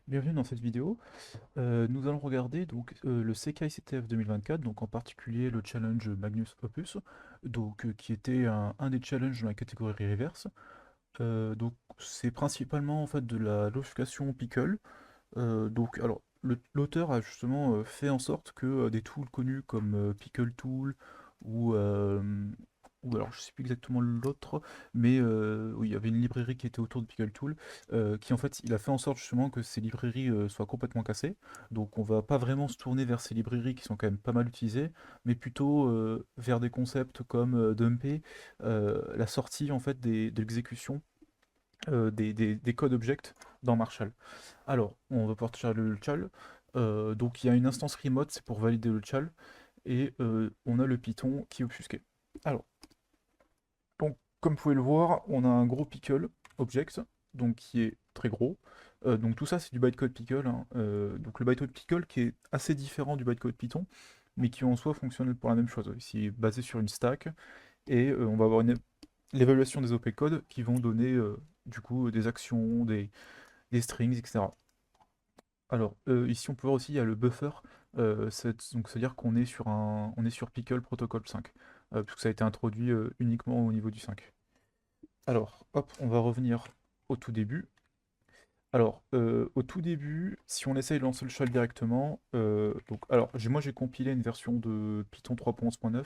Bienvenue dans cette vidéo. Nous allons regarder donc le Sekai CTF 2024, donc en particulier le challenge Magnus Opus, donc qui était un des challenges dans la catégorie reverse. Donc c'est principalement en fait de la logification pickle. Donc alors l'auteur a justement fait en sorte que des tools connus comme Pickle Tool ou alors je sais plus exactement l'autre, mais oui, il y avait une librairie qui était autour de Pickle Tool, qui en fait il a fait en sorte justement que ces librairies soient complètement cassées. Donc on va pas vraiment se tourner vers ces librairies qui sont quand même pas mal utilisées, mais plutôt vers des concepts comme Dumpé, la sortie en fait de l'exécution des codes object dans Marshall. Alors, on va pouvoir télécharger le chal. Donc il y a une instance remote, c'est pour valider le chal. Et on a le Python qui est obfusqué. Alors, donc, comme vous pouvez le voir, on a un gros pickle object, donc qui est très gros. Donc tout ça c'est du bytecode pickle, hein. Donc le bytecode pickle qui est assez différent du bytecode Python, mais qui en soi fonctionne pour la même chose. Ici basé sur une stack, et on va avoir l'évaluation des OP codes qui vont donner du coup des actions, des strings, etc. Alors, ici, on peut voir aussi, il y a le buffer. Donc, c'est-à-dire qu'on est on est sur Pickle Protocol 5, puisque ça a été introduit uniquement au niveau du 5. Alors, hop, on va revenir au tout début. Alors, au tout début, si on essaye de lancer le shell directement, alors moi j'ai compilé une version de Python 3.11.9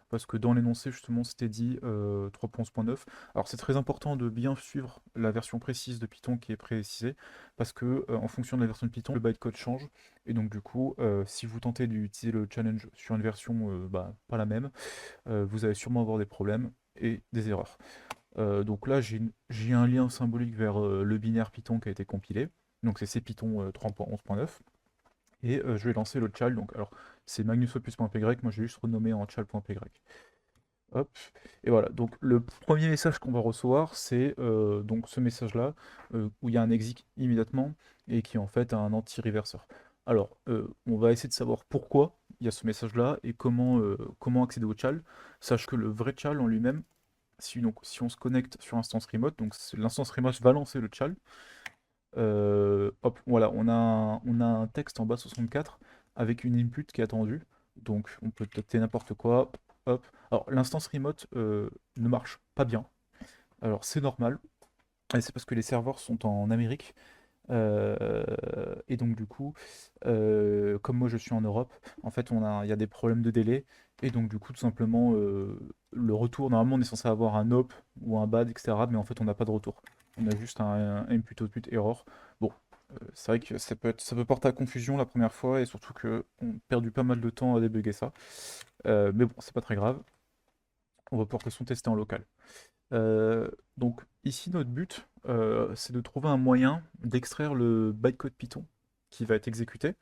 parce que dans l'énoncé justement c'était dit 3.11.9. Alors c'est très important de bien suivre la version précise de Python qui est précisée parce que en fonction de la version de Python, le bytecode change et donc du coup, si vous tentez d'utiliser le challenge sur une version pas la même, vous allez sûrement avoir des problèmes et des erreurs. Donc là, j'ai un lien symbolique vers le binaire Python qui a été compilé. Donc c'est CPython 3.11.9. Et je vais lancer le chal. Donc, alors, c'est magnusopus.py. Moi, j'ai juste renommé en chal.py. Hop. Et voilà. Donc, le premier message qu'on va recevoir, c'est donc ce message-là, où il y a un exit immédiatement et qui est en fait un anti-reverseur. Alors, on va essayer de savoir pourquoi il y a ce message-là et comment accéder au chal. Sache que le vrai chal en lui-même, si on se connecte sur instance remote, donc l'instance remote va lancer le chal. Hop, voilà, on a un texte en bas 64 avec une input qui est attendue. Donc on peut tester n'importe quoi. Hop. Alors l'instance remote ne marche pas bien. Alors c'est normal. Et c'est parce que les serveurs sont en Amérique. Et donc du coup, comme moi je suis en Europe, en fait il y a des problèmes de délai. Et donc du coup, tout simplement, le retour, normalement on est censé avoir un op ou un bad, etc. Mais en fait on n'a pas de retour. On a juste un input output error. Bon, c'est vrai que ça peut porter à confusion la première fois et surtout que on a perdu pas mal de temps à débugger ça. Mais bon, c'est pas très grave. On va pouvoir de toute façon tester en local. Donc ici, notre but, c'est de trouver un moyen d'extraire le bytecode Python qui va être exécuté,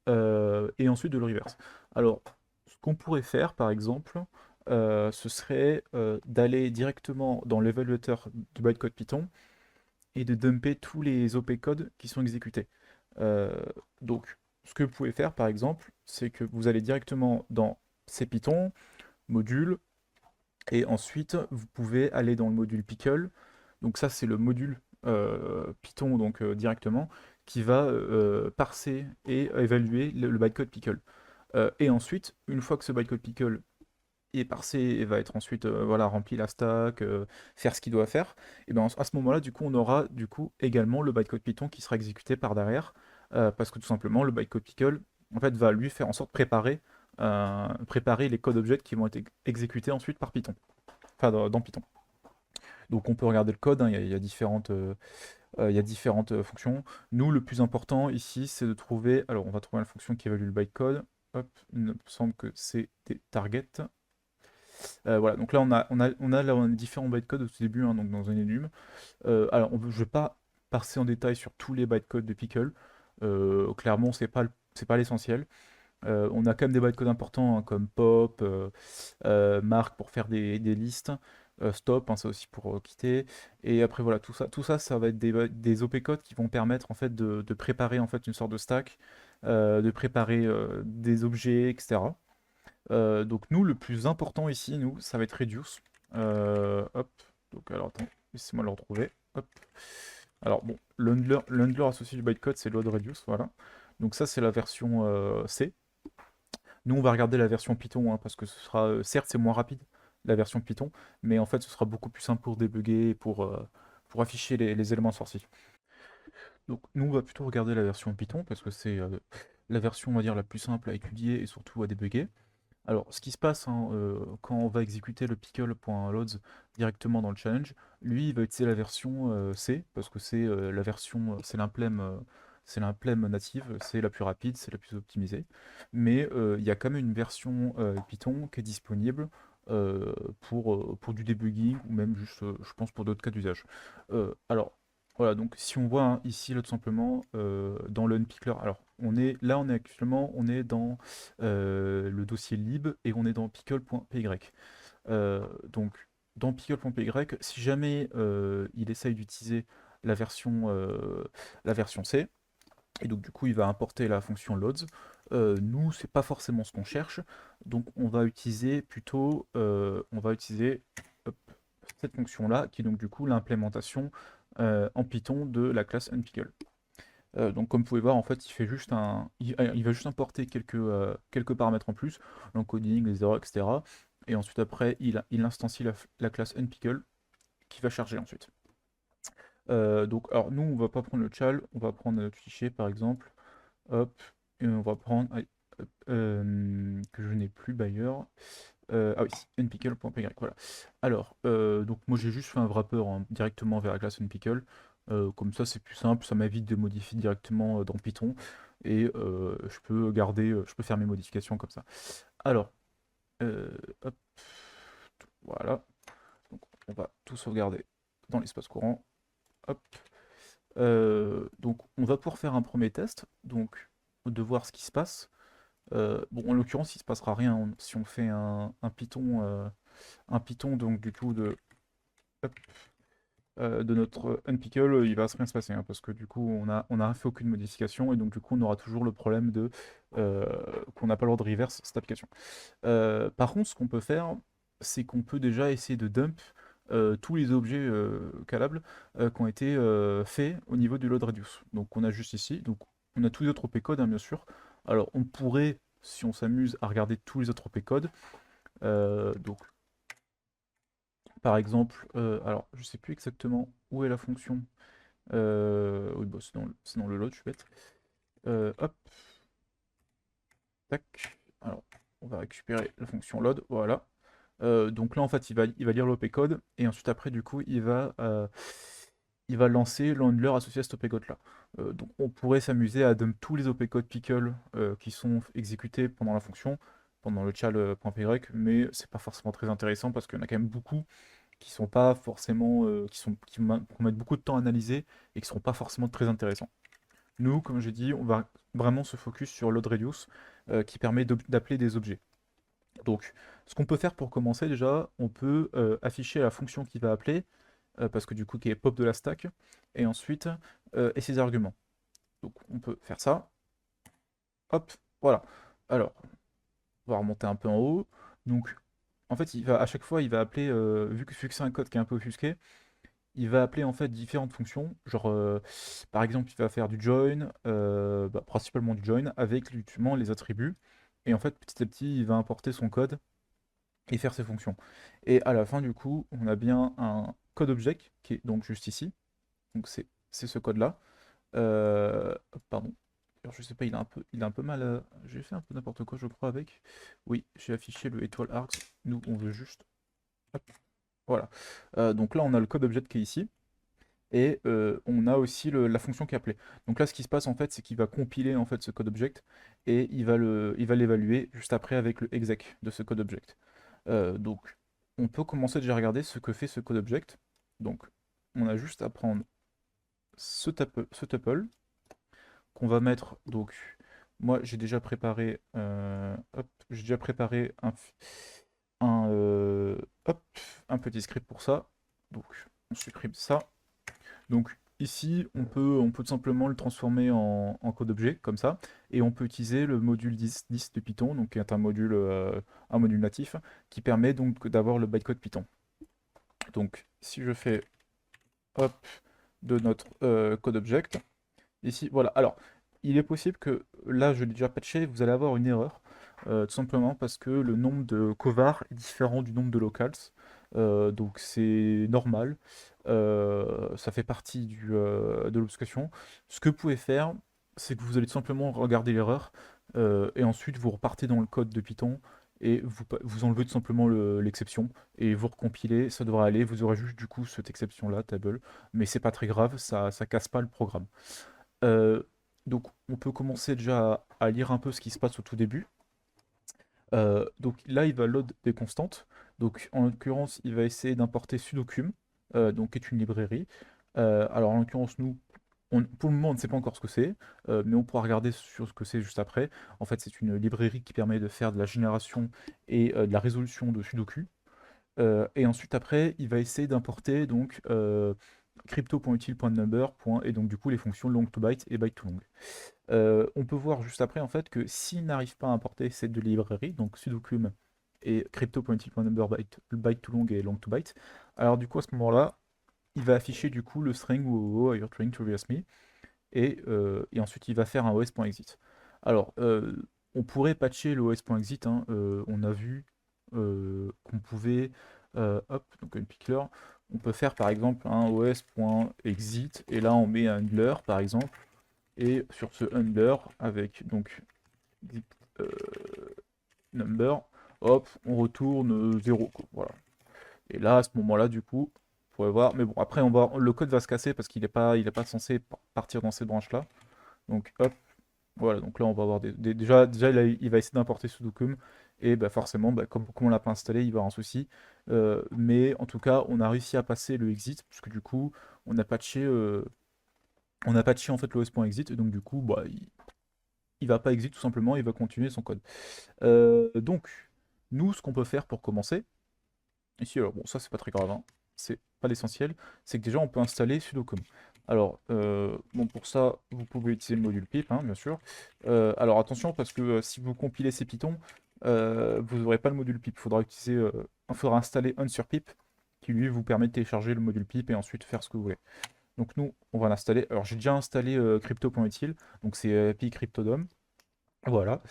et ensuite de le reverse. Alors, ce qu'on pourrait faire, par exemple, ce serait d'aller directement dans l'évaluateur du bytecode Python et de dumper tous les OP codes qui sont exécutés. Euh, donc, ce que vous pouvez faire, par exemple, c'est que vous allez directement dans CPython, module, et ensuite, vous pouvez aller dans le module pickle. Donc ça, c'est le module Python donc directement qui va parser et évaluer le bytecode pickle. Et ensuite, une fois que ce bytecode pickle est parsé et va être ensuite voilà, rempli la stack, faire ce qu'il doit faire, et ben à ce moment-là, du coup, on aura du coup également le bytecode Python qui sera exécuté par derrière, parce que tout simplement, le bytecode pickle en fait, va lui faire en sorte de préparer les codes objets qui vont être exécutés ensuite par Python, enfin dans Python. Donc on peut regarder le code, hein, il y a différentes fonctions. Nous, le plus important ici, c'est de trouver. Alors, on va trouver la fonction qui évalue le bytecode. Hop, il me semble que c'est des targets. Voilà, donc là, on a différents bytecodes au tout début, hein, donc dans un enum. Alors, je ne vais pas passer en détail sur tous les bytecodes de Pickle. Clairement, c'est pas l'essentiel. On a quand même des bytecodes importants, hein, comme pop, marque pour faire des listes, stop, hein, ça aussi pour quitter. Et après voilà, tout ça, ça va être des OP codes qui vont permettre en fait de préparer en fait une sorte de stack, de préparer des objets, etc. Donc nous, le plus important ici, nous, ça va être reduce. Hop, donc alors attends, laissez-moi le retrouver. Hop. Alors bon, l'handler associé du bytecode, c'est load reduce, voilà. Donc ça, c'est la version C. Nous, on va regarder la version Python, hein, parce que ce sera, certes, c'est moins rapide, la version Python, mais en fait, ce sera beaucoup plus simple pour débugger, pour afficher les éléments sortis. Donc nous, on va plutôt regarder la version Python, parce que c'est la version, on va dire, la plus simple à étudier et surtout à débugger. Alors, ce qui se passe, hein, quand on va exécuter le pickle.loads directement dans le challenge, lui, il va utiliser la version C, parce que c'est la version, c'est l'implème native, c'est la plus rapide, c'est la plus optimisée. Mais il y a quand même une version Python qui est disponible pour du debugging, ou même juste, je pense, pour d'autres cas d'usage. Alors, voilà, donc si on voit, hein, ici, là, tout simplement, dans le unpickler, alors, on est actuellement, on est dans le dossier lib et on est dans pickle.py. Donc dans pickle.py, si jamais il essaye d'utiliser la version, euh, la version C, et donc du coup il va importer la fonction loads, nous c'est pas forcément ce qu'on cherche, donc on va utiliser plutôt hop, cette fonction là qui est donc du coup l'implémentation en Python de la classe unpickle. Donc comme vous pouvez voir, en fait, il va juste importer quelques paramètres en plus, l'encoding, les erreurs, etc. Et ensuite après, il instancie la classe unpickle qui va charger ensuite. Donc alors nous, on va pas prendre le chal, on va prendre notre fichier par exemple, hop, et on va prendre, allez, hop, que je n'ai plus d'ailleurs. Ah oui, npickle.py, voilà. Alors, donc moi j'ai juste fait un wrapper, hein, directement vers la classe npickle. Comme ça c'est plus simple, ça m'évite de modifier directement dans Python. Et je peux faire mes modifications comme ça. Alors, euh, hop, voilà. Donc on va tout sauvegarder dans l'espace courant. Hop. Donc on va pouvoir faire un premier test, donc de voir ce qui se passe. Bon, en l'occurrence, il se passera rien si on fait un Python donc du coup hop, de notre unpickle, il va rien se passer, hein, parce que du coup on a fait aucune modification et donc du coup on aura toujours le problème de euh, qu'on n'a pas le droit de reverse cette application. Par contre, ce qu'on peut faire, c'est qu'on peut déjà essayer de dump tous les objets calables qui ont été faits au niveau du load reduce. Donc on a juste ici, donc on a tous les autres OP codes, hein, bien sûr. Alors on pourrait, si on s'amuse, à regarder tous les autres OP codes. Donc par exemple, alors je sais plus exactement où est la fonction. Oui, bah, c'est dans le load, je suis bête. Hop, tac. Alors, on va récupérer la fonction load, voilà. Donc là, en fait, il va lire l'OP code et ensuite, après, du coup, il va lancer l'handler associé à cet OP code là. Donc, on pourrait s'amuser à dump tous les OP codes pickle qui sont exécutés pendant la fonction, pendant le chal.py, mais c'est pas forcément très intéressant parce qu'il y en a quand même beaucoup qui sont pas forcément, qu'on met beaucoup de temps à analyser et qui seront pas forcément très intéressants. Nous, comme j'ai dit, on va vraiment se focus sur load reduce qui permet d'appeler des objets. Donc, ce qu'on peut faire pour commencer déjà, on peut afficher la fonction qui va appeler, parce que du coup, qui est pop de la stack, et ensuite, et ses arguments. Donc, on peut faire ça. Hop, voilà. Alors, on va remonter un peu en haut. Donc, en fait, à chaque fois, il va appeler, vu que c'est un code qui est un peu offusqué, il va appeler en fait différentes fonctions. Genre, par exemple, il va faire du join, principalement du join, avec justement les attributs. Et en fait, petit à petit, il va importer son code et faire ses fonctions. Et à la fin, du coup, on a bien un code object qui est donc juste ici. Donc c'est ce code-là. Pardon. Alors, je sais pas, il a un peu mal. J'ai fait un peu n'importe quoi, je crois, avec. Oui, j'ai affiché le étoile arcs. Nous, on veut juste. Hop, voilà. Donc là, on a le code object qui est ici. Et on a aussi la fonction qui est appelée. Donc là, ce qui se passe en fait, c'est qu'il va compiler en fait ce code object et il va l'évaluer juste après avec le exec de ce code object. Donc, on peut commencer déjà à regarder ce que fait ce code object. Donc, on a juste à prendre ce tuple qu'on va mettre. Donc, moi, j'ai déjà préparé un, euh, hop, un petit script pour ça. Donc, on supprime ça. Donc ici, on peut tout simplement le transformer en code objet, comme ça, et on peut utiliser le module 10 de Python, donc qui est un module natif, qui permet donc d'avoir le bytecode Python. Donc si je fais hop, de notre code object. Ici, voilà. Alors, il est possible que, là, je l'ai déjà patché, vous allez avoir une erreur, tout simplement parce que le nombre de covars est différent du nombre de locals. Donc, c'est normal. Ça fait partie de l'obfuscation. Ce que vous pouvez faire, c'est que vous allez tout simplement regarder l'erreur, et ensuite vous repartez dans le code de Python et vous enlevez tout simplement l'exception et vous recompilez, ça devrait aller. Vous aurez juste du coup cette exception-là, table, mais c'est pas très grave, ça casse pas le programme. Euh, donc on peut commencer déjà à lire un peu ce qui se passe au tout début. Donc là, il va load des constantes. Donc en l'occurrence, il va essayer d'importer Sudocum, donc qui est une librairie. Alors en l'occurrence, nous, pour le moment, on ne sait pas encore ce que c'est, mais on pourra regarder sur ce que c'est juste après. En fait, c'est une librairie qui permet de faire de la génération et de la résolution de Sudoku. Et ensuite, après, il va essayer d'importer donc crypto.util.number. Et donc du coup les fonctions long to byte et byte to long. On peut voir juste après en fait que s'il n'arrive pas à importer ces deux librairies, donc sudocum et crypto.util.number byte to long et long to byte, alors du coup à ce moment-là, il va afficher du coup le string whoa, you're trying to reverse me, et ensuite il va faire un os.exit. Alors on pourrait patcher le os.exit, hein, on a vu qu'on pouvait, hop, donc un pickler, on peut faire par exemple un os.exit et là on met un handler par exemple, et sur ce handler avec donc zip, euh, number, hop, on retourne 0, quoi, voilà. Et là à ce moment-là du coup, vous pourrez voir, mais bon après le code va se casser parce qu'il est pas censé partir dans cette branche là. Donc hop, voilà, donc là on va avoir déjà là, il va essayer d'importer Sudokum, et bah, forcément, bah, comme on l'a pas installé, il va avoir un souci. Mais en tout cas, on a réussi à passer le exit, puisque du coup, on a patché, en fait l'os.exit, et donc du coup, bah, il va pas exit tout simplement, il va continuer son code. Donc, nous, ce qu'on peut faire pour commencer, ici, alors bon, ça c'est pas très grave, hein, c'est pas l'essentiel, c'est que déjà on peut installer Sudocom. Alors, bon, pour ça, vous pouvez utiliser le module pip, hein, bien sûr. Alors attention, parce que si vous compilez ces Python, vous n'aurez pas le module pip. Il faudra installer un sur pip, qui lui vous permet de télécharger le module pip et ensuite faire ce que vous voulez. Donc nous, on va l'installer. Alors j'ai déjà installé crypto.util, donc c'est API Cryptodom. Voilà.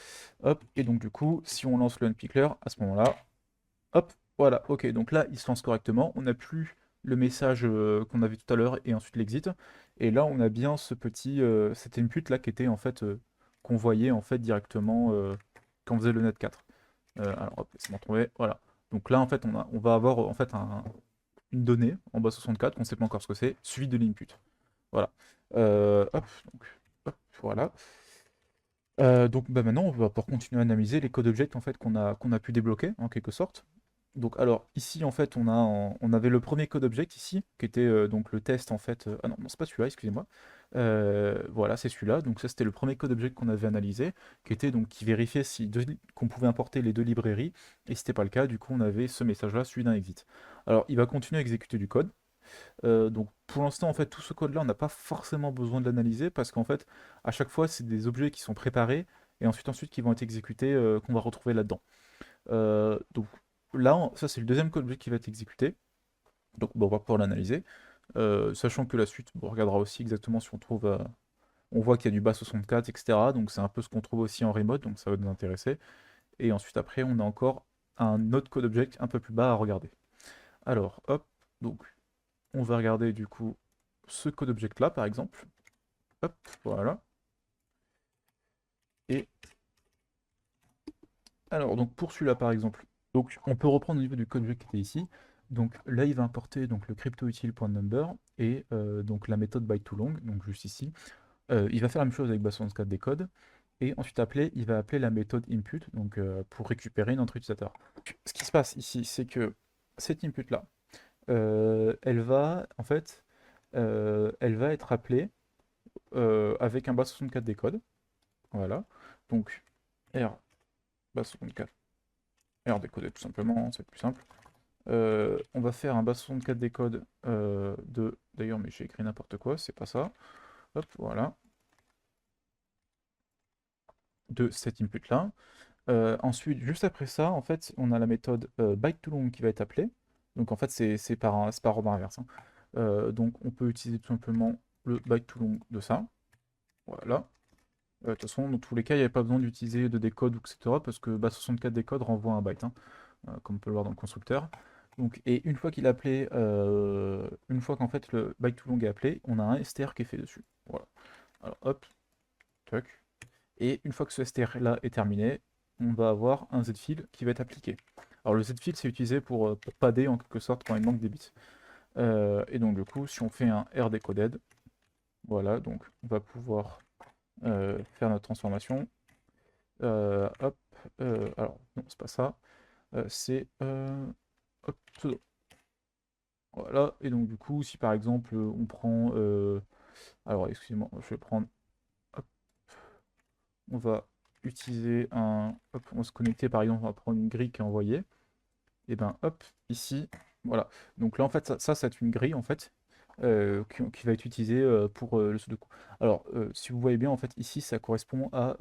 Hop, et donc du coup, si on lance le unpickler, à ce moment-là, hop, voilà, ok, donc là, il se lance correctement. On n'a plus le message qu'on a vu tout à l'heure et ensuite l'exit. Et là, on a bien cet input là qui était en fait, qu'on voyait en fait directement quand on faisait le net 4. Alors, hop, laissez-moi trouver, voilà. Donc là, en fait, on va avoir en fait une donnée en bas 64 qu'on ne sait pas encore ce que c'est, suivi de l'input. Voilà. Hop, donc, hop, voilà. Donc bah, maintenant, on va pouvoir continuer à analyser les codes objects en fait, qu'on a pu débloquer en quelque sorte. Donc alors ici en fait on avait le premier code object ici qui était donc le test en fait. Ah non, non c'est pas celui-là, excusez-moi. Voilà, c'est celui-là. Donc ça c'était le premier code object qu'on avait analysé, qui était donc qui vérifiait qu'on pouvait importer les deux librairies, et si c'était pas le cas, du coup on avait ce message-là, celui d'un exit. Alors il va continuer à exécuter du code. Donc pour l'instant, en fait, tout ce code-là, on n'a pas forcément besoin de l'analyser parce qu'en fait, à chaque fois, c'est des objets qui sont préparés et ensuite qui vont être exécutés, qu'on va retrouver là-dedans. Donc là, ça c'est le deuxième code object qui va être exécuté. Donc bon, on va pouvoir l'analyser. Sachant que la suite, bon, on regardera aussi exactement si on trouve. On voit qu'il y a du bas 64, etc. Donc c'est un peu ce qu'on trouve aussi en remote, donc ça va nous intéresser. Et ensuite, après, on a encore un autre code object un peu plus bas à regarder. Alors, hop, donc on va regarder du coup ce code object là par exemple. Hop, voilà. Et alors donc pour celui-là par exemple, donc on peut reprendre au niveau du code object qui était ici. Donc là il va importer donc le crypto-util.number et donc la méthode byte2long, donc juste ici. Il va faire la même chose avec base64 des codes. Et ensuite il va appeler la méthode input, donc pour récupérer une entrée utilisateur. Ce qui se passe ici, c'est que cette input là, elle va en fait, elle va être appelée avec un base64 des codes. Voilà. Donc, R, base 64, R décodé tout simplement, c'est plus simple. On va faire un base 64 décode de. D'ailleurs, mais j'ai écrit n'importe quoi, c'est pas ça. Hop, voilà. De cet input-là. Ensuite, juste après ça, en fait, on a la méthode byte2long qui va être appelée. Donc, en fait, c'est par ordre inverse, hein. Donc on peut utiliser tout simplement le byte to long de ça. Voilà. De toute façon, dans tous les cas, il n'y avait pas besoin d'utiliser de décode, etc. Parce que 64 décode renvoie un byte, hein, comme on peut le voir dans le constructeur. Donc, et une fois qu'il a appelé, une fois qu'en fait le byte to long est appelé, on a un str qui est fait dessus. Voilà. Alors hop, tac. Et une fois que ce str là est terminé, on va avoir un zfil qui va être appliqué. Alors le zfil c'est utilisé pour padder en quelque sorte quand il manque des bits. Et donc du coup, si on fait un R decoded, voilà, donc on va pouvoir faire notre transformation. Hop, alors non, c'est pas ça, c'est hop, pseudo. Voilà, et donc du coup, si par exemple on prend, alors excusez-moi, je vais prendre, hop, on va utiliser un, hop, on va se connecter par exemple, on va prendre une grille qui est envoyée, et ben hop, ici, voilà. Donc là en fait, ça c'est une grille en fait, qui va être utilisée pour le sudoku. Alors, si vous voyez bien, en fait, ici, ça correspond à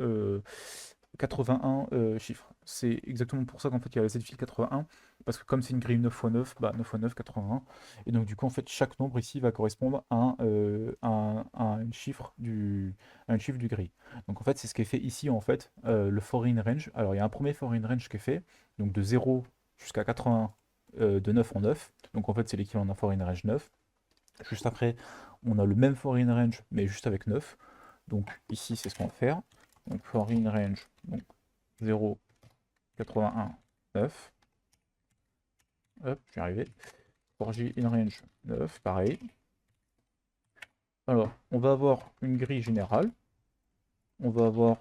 81 chiffres. C'est exactement pour ça qu'en fait, il y a la Z-file 81, parce que comme c'est une grille 9 x 9, bah 9 x 9, 81. Et donc, du coup, en fait, chaque nombre ici va correspondre à un chiffre du gris. Donc, en fait, c'est ce qui est fait ici, en fait, le foreign range. Alors, il y a un premier foreign range qui est fait, donc de 0 jusqu'à 80, de 9 en 9. Donc, en fait, c'est l'équivalent d'un foreign range 9. Juste après, on a le même foreign range, mais juste avec 9. Donc ici, c'est ce qu'on va faire. Donc foreign range, donc 0, 81, 9. Hop, je vais arriver. Foreign range 9, pareil. Alors, on va avoir une grille générale. On va avoir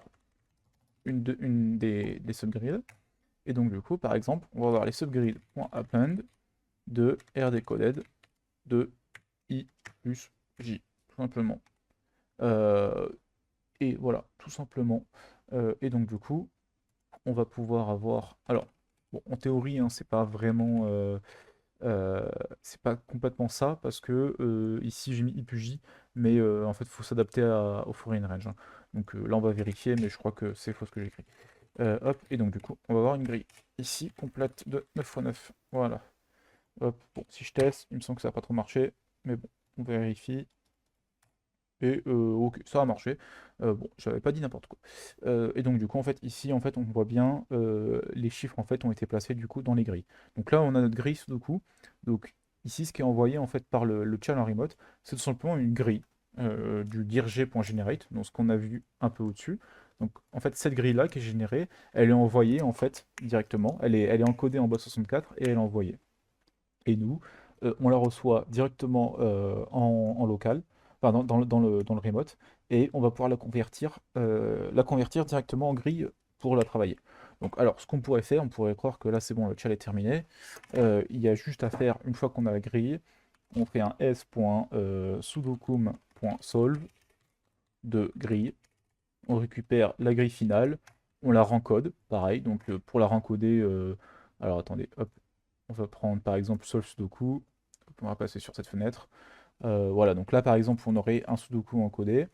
une des subgrids. Et donc, du coup, par exemple, on va avoir les subgrids.append de rdecoded de i plus j, tout simplement. Et voilà, tout simplement. Et donc du coup, on va pouvoir avoir. Alors, bon, en théorie, hein, c'est pas complètement ça parce que ici j'ai mis I plus J, mais en fait, il faut s'adapter au foreign range, hein. Donc là, on va vérifier, mais je crois que c'est faux ce que j'ai écrit. Hop, et donc du coup, on va avoir une grille ici complète de 9 x 9. Voilà. Hop, bon, si je teste, il me semble que ça n'a pas trop marché, mais bon, on vérifie. Et ok, ça a marché. Bon, j'avais pas dit n'importe quoi. Et donc du coup, en fait, ici, en fait, on voit bien les chiffres en fait ont été placés du coup dans les grilles. Donc là, on a notre grille Sudoku. Donc ici, ce qui est envoyé en fait par le channel remote, c'est tout simplement une grille du dirg.generate, donc ce qu'on a vu un peu au-dessus. Donc en fait, cette grille-là qui est générée, elle est envoyée en fait directement. Elle est encodée en base 64 et elle est envoyée. Et nous, on la reçoit directement en local, enfin dans le remote, et on va pouvoir la convertir directement en grille pour la travailler. Donc, alors, ce qu'on pourrait faire, on pourrait croire que là, c'est bon, le chat est terminé. Il y a juste à faire, une fois qu'on a la grille, on fait un s.sudokum.solve de grille. On récupère la grille finale, on la rencode, pareil. Donc, pour la rencoder, alors attendez, hop, on va prendre par exemple Solve Sudoku. On va passer sur cette fenêtre. Voilà, donc là par exemple, on aurait un Sudoku encodé.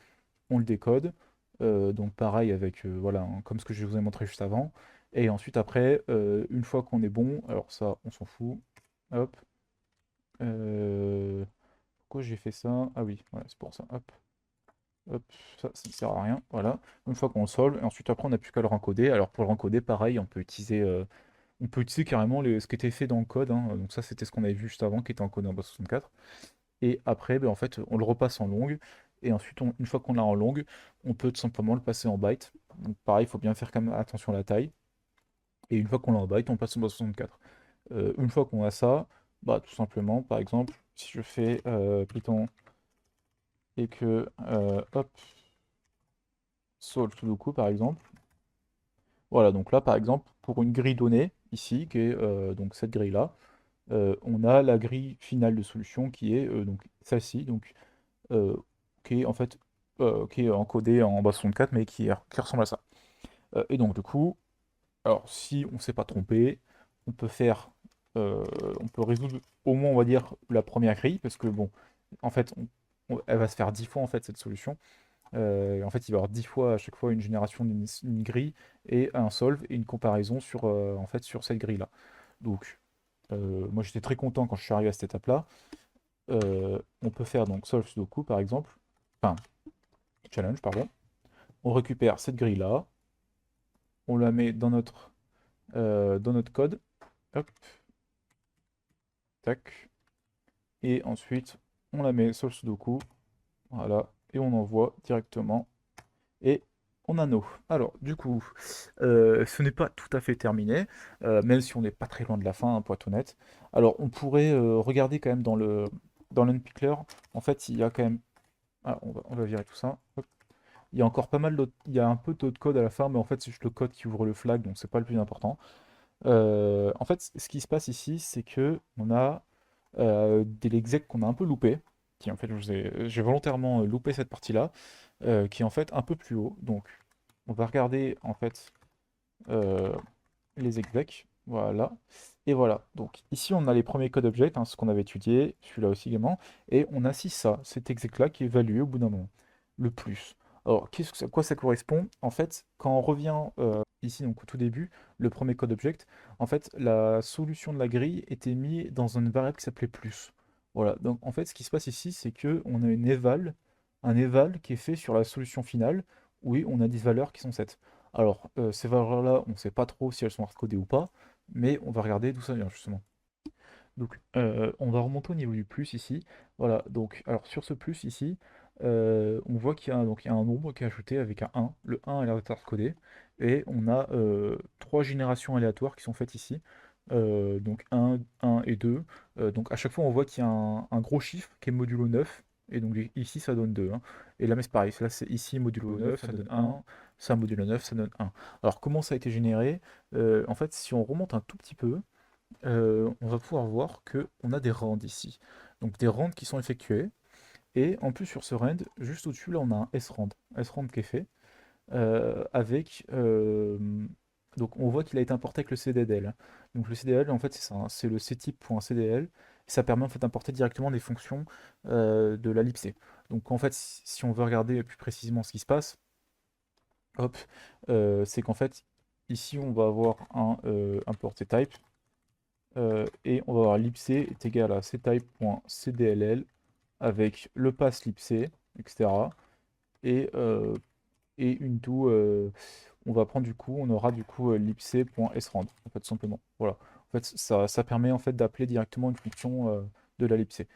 On le décode. Donc pareil avec, voilà, hein, comme ce que je vous ai montré juste avant. Et ensuite après, une fois qu'on est bon, alors ça, on s'en fout. Hop. Pourquoi j'ai fait ça? Ah oui, voilà, c'est pour ça. Hop. Hop, ça ne sert à rien. Voilà. Une fois qu'on le solve, et ensuite après on n'a plus qu'à le rencoder. Alors pour le rencoder, pareil, on peut utiliser carrément ce qui était fait dans le code, hein. Donc ça, c'était ce qu'on avait vu juste avant, qui était encodé en base 64. Et après, ben, en fait, on le repasse en longue. Et ensuite, une fois qu'on l'a en longue, on peut tout simplement le passer en byte. Donc pareil, il faut bien faire quand même attention à la taille. Et une fois qu'on l'a en byte, on passe en base 64. Une fois qu'on a ça, bah tout simplement, par exemple, si je fais Python et que hop, solve Sudoku par exemple. Voilà, donc là par exemple, pour une grille donnée, ici, qui est donc cette grille-là, on a la grille finale de solution qui est donc celle-ci, donc euh, qui est en fait qui est encodée en base 64, mais qui ressemble à ça. Et donc du coup, alors si on ne s'est pas trompé, on peut faire, on peut résoudre au moins on va dire la première grille, parce que bon, en fait, elle va se faire 10 fois en fait cette solution. En fait, il va y avoir 10 fois à chaque fois une génération d'une grille et un solve et une comparaison en fait, sur cette grille-là. Donc, moi j'étais très content quand je suis arrivé à cette étape-là. on peut faire donc solve sudoku par exemple, enfin challenge pardon. On récupère cette grille-là, on la met dans notre code, hop, tac, et ensuite on la met sur le sudoku, voilà, et on envoie directement, et on a no. Alors, du coup, ce n'est pas tout à fait terminé, même si on n'est pas très loin de la fin, hein, pour être honnête. Alors, on pourrait regarder quand même dans l'unpickler, en fait, il y a quand même... Ah, on va virer tout ça. Hop. Il y a encore pas mal d'autres... Il y a un peu d'autres code à la fin, mais en fait, c'est juste le code qui ouvre le flag, donc c'est pas le plus important. En fait, ce qui se passe ici, c'est que on a des execs qu'on a un peu loupé, qui en fait, j'ai volontairement loupé cette partie-là, qui est en fait un peu plus haut. Donc, on va regarder en fait euh, les execs, voilà. Et voilà, donc ici on a les premiers code objects, hein, ce qu'on avait étudié, celui-là aussi également, et on a 6 ça, cet exec-là qui est évalué au bout d'un moment, le plus. Alors, à quoi ça correspond? En fait, quand on revient ici, donc au tout début, le premier code object, en fait, la solution de la grille était mise dans une variable qui s'appelait plus. Voilà, donc en fait, ce qui se passe ici, c'est que on a un eval qui est fait sur la solution finale, où on a des valeurs qui sont 7. Alors, ces valeurs-là, on ne sait pas trop si elles sont hardcodées ou pas, mais on va regarder d'où ça vient, justement. Donc, on va remonter au niveau du plus ici. Voilà, donc, alors sur ce plus ici, on voit qu'il y a, donc, il y a un nombre qui est ajouté avec un 1. Le 1 a l'air d'être hardcodé. Et on a 3 générations aléatoires qui sont faites ici. Donc 1 et 2. Donc à chaque fois, on voit qu'il y a un gros chiffre qui est modulo 9. Et donc ici, ça donne 2, hein. Et là, mais c'est pareil. Là, c'est ici modulo 9, ça donne 1. Ça modulo 9, ça donne 1. Alors comment ça a été généré? En fait, si on remonte un tout petit peu, on va pouvoir voir que on a des rands ici. Donc des rands qui sont effectués. Et en plus sur ce rand, juste au-dessus, là on a un srand. Srand qui est fait avec... donc on voit qu'il a été importé avec le cddl. Donc le cddl en fait c'est ça, hein, c'est le ctype.cdl. Ça permet en fait d'importer directement des fonctions de la libc. Donc en fait si on veut regarder plus précisément ce qui se passe, hop, c'est qu'en fait ici on va avoir un import ctype. Et on va avoir libc est égal à ctype.cdll avec le pass libc, etc. Et, une to, on va prendre du coup, on aura du coup libc.srand, en fait, tout simplement. Voilà. En fait, ça permet en fait d'appeler directement une fonction de la libc.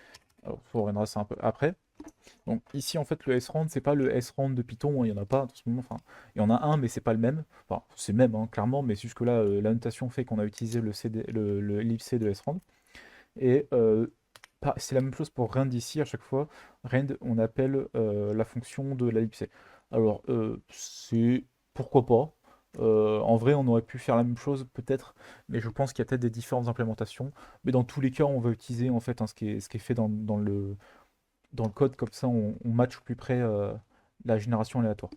Alors, on reviendra ça un peu après. Donc ici, en fait, le srand, c'est pas le srand de Python, hein, il n'y en a pas en ce moment. Enfin, il y en a un, mais c'est pas le même. Enfin, c'est le même, hein, clairement, mais jusque-là, la notation fait qu'on a utilisé le libc de srand. Et c'est la même chose pour rend ici, à chaque fois. Rend, on appelle la fonction de la libc. Alors, c'est pourquoi pas. En vrai, on aurait pu faire la même chose peut-être, mais je pense qu'il y a peut-être des différentes implémentations. Mais dans tous les cas, on va utiliser en fait, hein, ce qui est fait dans le code, comme ça on match au plus près la génération aléatoire.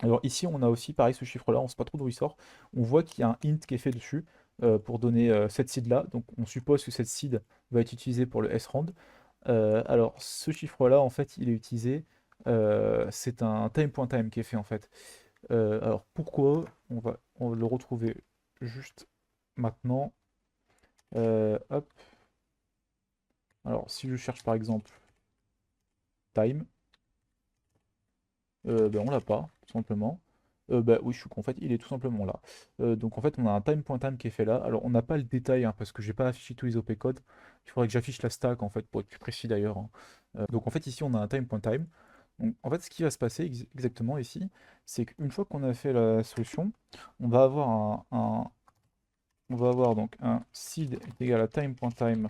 Alors ici, on a aussi, pareil, ce chiffre-là, on ne sait pas trop d'où il sort. On voit qu'il y a un int qui est fait dessus pour donner cette seed-là. Donc on suppose que cette seed va être utilisée pour le srand. Alors ce chiffre-là, en fait, il est utilisé, c'est un time.time qui est fait en fait. Alors pourquoi? On va le retrouver juste maintenant. Hop. Alors si je cherche par exemple time, ben, on l'a pas, tout simplement. Bah oui, je suis con, en fait, il est tout simplement là. Donc en fait, on a un time.time qui est fait là. Alors on n'a pas le détail, hein, parce que j'ai pas affiché tous les OP codes. Il faudrait que j'affiche la stack en fait pour être plus précis d'ailleurs, hein. Donc en fait ici on a un time.time. Donc en fait ce qui va se passer exactement ici, c'est qu'une fois qu'on a fait la solution, on va avoir on va avoir donc un seed est égal à time.time.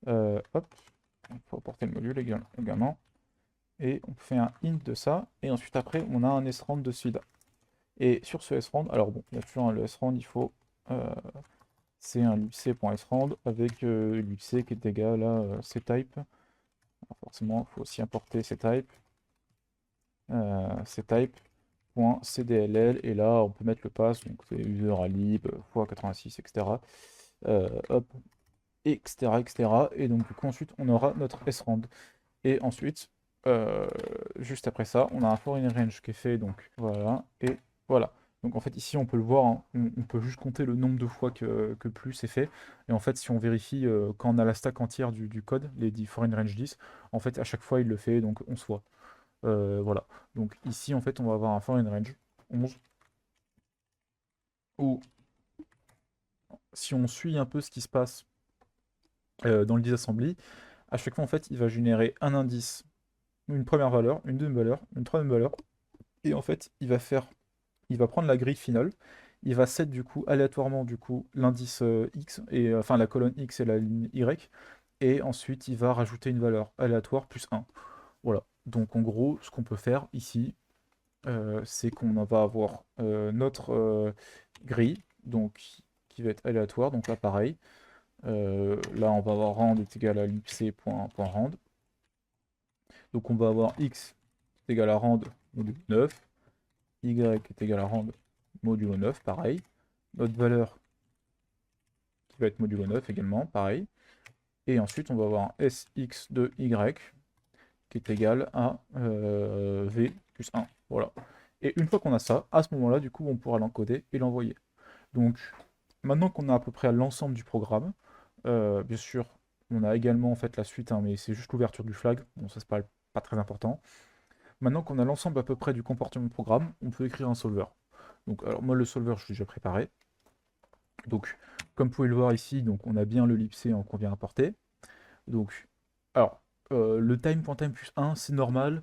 Hop, il faut apporter le module également. Et on fait un int de ça, et ensuite après on a un srand de celui-là. Et sur ce srand, alors bon, il y a toujours le srand, il faut c'est un libc.srand avec libc qui est égal à ctype. Alors forcément, il faut aussi importer ctype, ctype.cdll, et là on peut mettre le pass, donc c'est user à lib, x86, etc. Hop, etc., etc. Et donc du coup ensuite on aura notre srand. Et ensuite, juste après ça, on a un foreign range qui est fait, donc voilà, et voilà. Donc en fait ici on peut le voir, hein, on peut juste compter le nombre de fois que plus est fait. Et en fait si on vérifie quand on a la stack entière du code, les 10 foreign range 10, en fait à chaque fois il le fait donc 11 fois. Voilà. Donc ici en fait on va avoir un foreign range 11 où si on suit un peu ce qui se passe dans le disassembly, à chaque fois en fait il va générer un indice, une première valeur, une deuxième valeur, une troisième valeur, et en fait il va prendre la grille finale, il va set du coup aléatoirement du coup l'indice X, et enfin la colonne X et la ligne Y, et ensuite il va rajouter une valeur aléatoire plus 1. Voilà. Donc en gros, ce qu'on peut faire ici, c'est qu'on va avoir notre grille, donc qui va être aléatoire, donc là pareil. Là on va avoir rand est égal à lipc.rand. Donc on va avoir x est égal à rand modulo 9, y est égal à rand modulo 9, pareil. Notre valeur qui va être modulo 9 également, pareil. Et ensuite, on va avoir un sx de y qui est égal à v plus 1. Voilà. Et une fois qu'on a ça, à ce moment-là, du coup, on pourra l'encoder et l'envoyer. Donc, maintenant qu'on a à peu près l'ensemble du programme, bien sûr, on a également en fait la suite, hein, mais c'est juste l'ouverture du flag. Bon, ça, c'est pas très important. Maintenant qu'on a l'ensemble à peu près du comportement du programme, on peut écrire un solver. Donc, alors moi, le solver, je l'ai déjà préparé. Donc, comme vous pouvez le voir ici, donc on a bien le libc qu'on vient importer. Donc, alors, le time.time plus 1, c'est normal.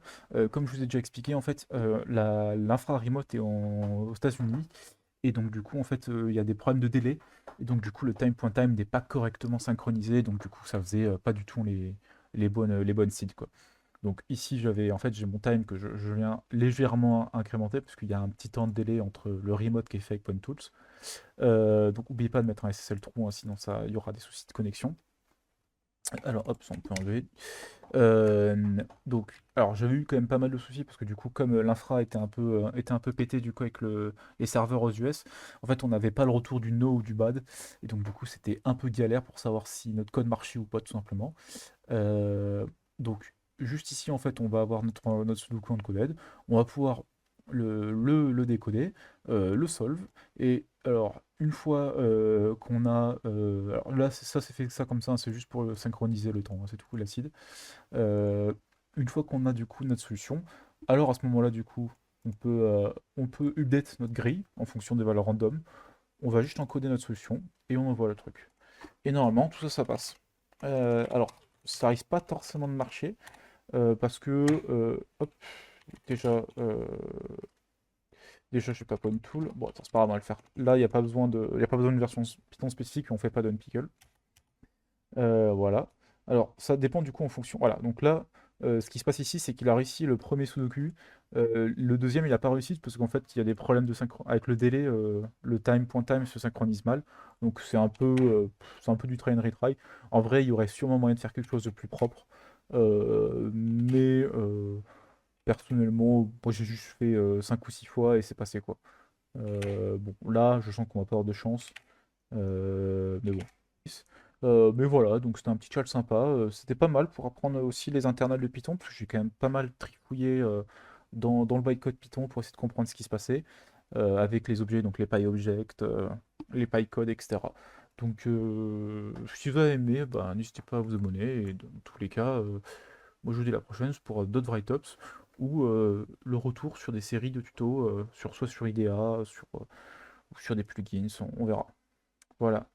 Comme je vous ai déjà expliqué, en fait, l'infra remote est aux États-Unis. Et donc, du coup, en fait, il y a des problèmes de délai. Et donc, du coup, le time.time n'est pas correctement synchronisé. Donc, du coup, ça faisait pas du tout les bonnes seeds, quoi. Donc ici, en fait, j'ai mon time que je viens légèrement incrémenter parce qu'il y a un petit temps de délai entre le remote qui est fait avec PointTools. Donc n'oubliez pas de mettre un SSL trou, hein, sinon il y aura des soucis de connexion. Alors hop, ça on peut enlever. Donc, alors j'avais eu quand même pas mal de soucis parce que du coup, comme l'infra était un peu pété du coup avec les serveurs aux US, en fait, on n'avait pas le retour du no ou du bad. Et donc, du coup, c'était un peu galère pour savoir si notre code marchait ou pas, tout simplement. Euh, donc, juste ici, en fait, on va avoir notre Sudoku encoded. On va pouvoir le décoder, le solve. Et alors, une fois qu'on a. Alors là, ça, c'est fait ça comme ça, hein, c'est juste pour synchroniser le temps, hein, c'est tout l'acide. Une fois qu'on a du coup notre solution, alors à ce moment-là, du coup, on peut update notre grille en fonction des valeurs random. On va juste encoder notre solution et on envoie le truc. Et normalement, tout ça, ça passe. Alors, ça risque pas forcément de marcher parce que, hop, déjà, déjà, je sais pas point tool. Bon, attends, c'est pas grave, on va le faire. Là, il n'y a pas besoin y a pas besoin d'une version Python spécifique et on fait pas d'unpickle. Voilà. Alors, ça dépend du coup en fonction. Voilà, donc là, ce qui se passe ici, c'est qu'il a réussi le premier Sudoku. Le deuxième, il n'a pas réussi parce qu'en fait, il y a des problèmes de synchro avec le délai. Le time.time se synchronise mal. Donc, c'est un peu du try and retry. En vrai, il y aurait sûrement moyen de faire quelque chose de plus propre. Mais personnellement, moi, j'ai juste fait 5 ou 6 fois et c'est passé quoi. Bon, là, je sens qu'on va pas avoir de chance. Mais bon. Mais voilà, donc c'était un petit challenge sympa. C'était pas mal pour apprendre aussi les internals de Python, parce que j'ai quand même pas mal trifouillé dans le bytecode Python pour essayer de comprendre ce qui se passait avec les objets, donc les PyObjects, les PyCode, etc. Donc si vous avez aimé, bah, n'hésitez pas à vous abonner. Et dans tous les cas, moi je vous dis à la prochaine pour d'autres write-ups ou le retour sur des séries de tutos, soit sur IDEA, ou sur des plugins, on verra. Voilà.